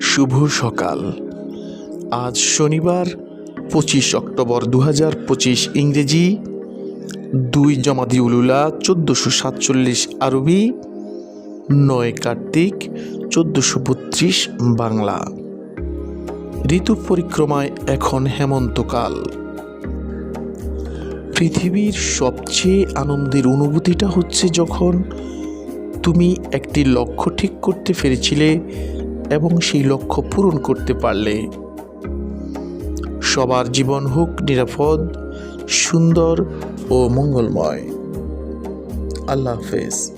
শুভ সকাল। আজ শনিবার 25 অক্টোবর 2025 ইংরেজি, 2 জমাদিউল উলা 1447 আরবি, 9 কার্তিক 1432 বাংলা। ঋতু পরিক্রমায় এখন হেমন্তকাল। পৃথিবীর সবচেয়ে আনন্দের অনুভূতিটা হচ্ছে যখন তুমি একটি লক্ষ্য ঠিক করতে পেরেছিলে এবং সেই লক্ষ্য পূরণ করতে পারলে। সবার জীবন হোক নিরাপদ, সুন্দর ও মঙ্গলময়। আল্লাহ হাফেজ।